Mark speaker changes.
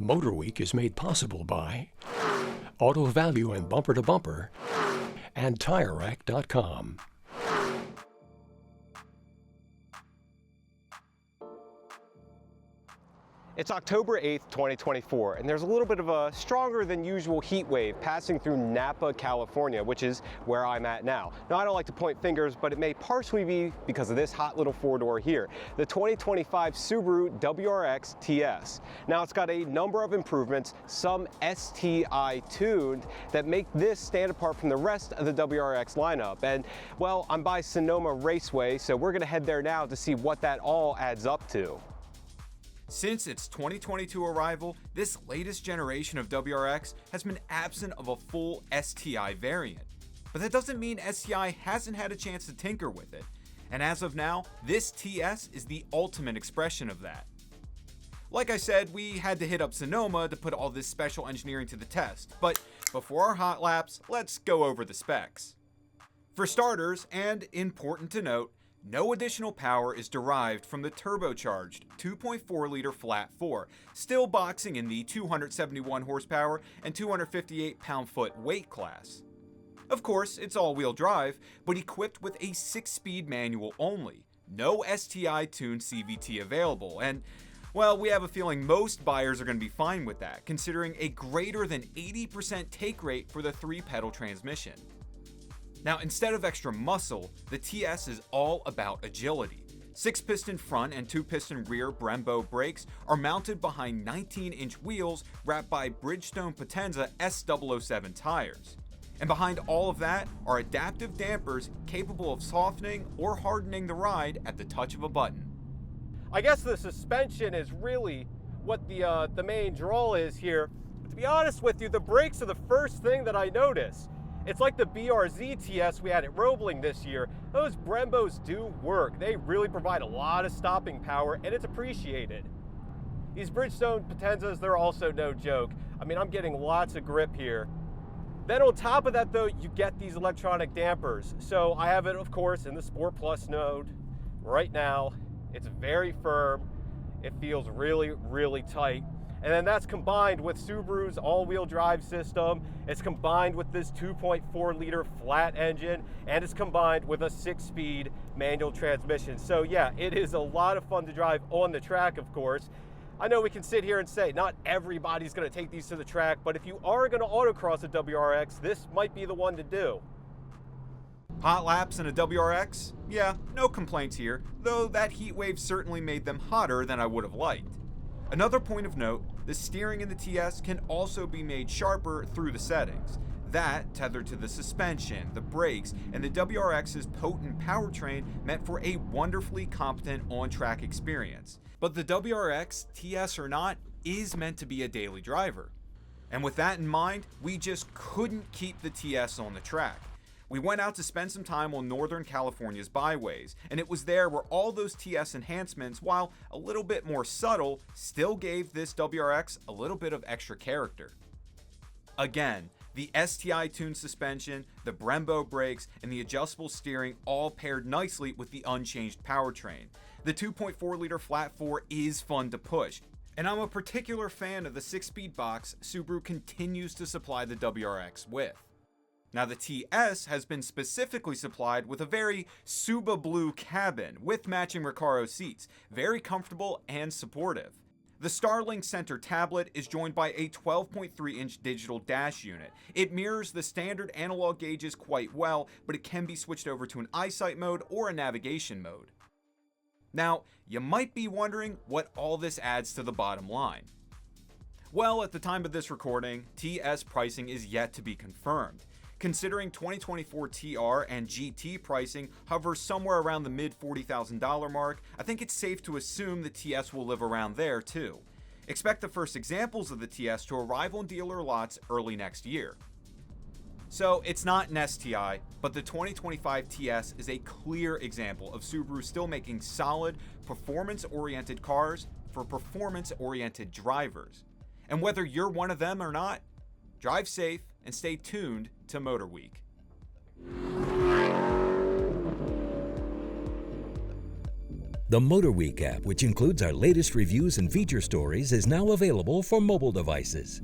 Speaker 1: MotorWeek is made possible by Auto Value and Bumper to Bumper and TireRack.com.
Speaker 2: It's October 8th, 2024, and there's a little bit of a stronger than usual heat wave passing through Napa, California, which is where I'm at now. Now, I don't like to point fingers, but it may partially be because of this hot little four-door here, the 2025 Subaru WRX TS. Now, it's got a number of improvements, some STI tuned, that make this stand apart from the rest of the WRX lineup. And, well, I'm by Sonoma Raceway, so we're gonna head there now to see what that all adds up to.
Speaker 3: Since its 2022 arrival, this latest generation of WRX has been absent of a full STI variant. But that doesn't mean STI hasn't had a chance to tinker with it. And as of now, this TS is the ultimate expression of that. Like I said, we had to hit up Sonoma to put all this special engineering to the test. But before our hot laps, let's go over the specs. For starters, and important to note, no additional power is derived from the turbocharged 2.4-liter flat 4, still boxing in the 271 horsepower and 258 pound-foot weight class. Of course, it's all-wheel drive, but equipped with a 6-speed manual only. No STI-tuned CVT available, and, well, we have a feeling most buyers are going to be fine with that, considering a greater than 80% take rate for the 3-pedal transmission. Now, instead of extra muscle, the TS is all about agility. 6-piston front and 2-piston rear Brembo brakes are mounted behind 19-inch wheels wrapped by Bridgestone Potenza S007 tires. And behind all of that are adaptive dampers capable of softening or hardening the ride at the touch of a button.
Speaker 2: I guess the suspension is really what the main draw is here. But to be honest with you, the brakes are the first thing that I notice. It's like the BRZ TS we had at Roebling this year. Those Brembos do work. They really provide a lot of stopping power, and it's appreciated. These Bridgestone Potenzas, they're also no joke. I mean, I'm getting lots of grip here. Then on top of that though, you get these electronic dampers. So I have it, of course, in the Sport Plus node right now. It's very firm. It feels really, really tight. And then that's combined with Subaru's all-wheel drive system. It's combined with this 2.4-liter flat engine, and it's combined with a 6-speed manual transmission. So yeah, it is a lot of fun to drive on the track, of course. I know we can sit here and say not everybody's gonna take these to the track, but if you are gonna autocross a WRX, this might be the one to do.
Speaker 3: Hot laps in a WRX? Yeah, no complaints here, though that heat wave certainly made them hotter than I would have liked. Another point of note, the steering in the TS can also be made sharper through the settings. That, tethered to the suspension, the brakes, and the WRX's potent powertrain, meant for a wonderfully competent on-track experience. But the WRX, TS or not, is meant to be a daily driver. And with that in mind, we just couldn't keep the TS on the track. We went out to spend some time on Northern California's byways, and it was there where all those TS enhancements, while a little bit more subtle, still gave this WRX a little bit of extra character. Again, the STI-tuned suspension, the Brembo brakes, and the adjustable steering all paired nicely with the unchanged powertrain. The 2.4-liter flat 4 is fun to push, and I'm a particular fan of the 6-speed box Subaru continues to supply the WRX with. Now, the TS has been specifically supplied with a very Suba blue cabin with matching Recaro seats, very comfortable and supportive. The Starlink center tablet is joined by a 12.3-inch digital dash unit. It mirrors the standard analog gauges quite well, but it can be switched over to an eyesight mode or a navigation mode. Now, you might be wondering what all this adds to the bottom line. Well, at the time of this recording, TS pricing is yet to be confirmed. Considering 2024 TR and GT pricing hovers somewhere around the mid $40,000 mark, I think it's safe to assume the TS will live around there too. Expect the first examples of the TS to arrive on dealer lots early next year. So it's not an STI, but the 2025 TS is a clear example of Subaru still making solid, performance-oriented cars for performance-oriented drivers. And whether you're one of them or not, drive safe and stay tuned to MotorWeek.
Speaker 4: The MotorWeek app, which includes our latest reviews and feature stories, is now available for mobile devices.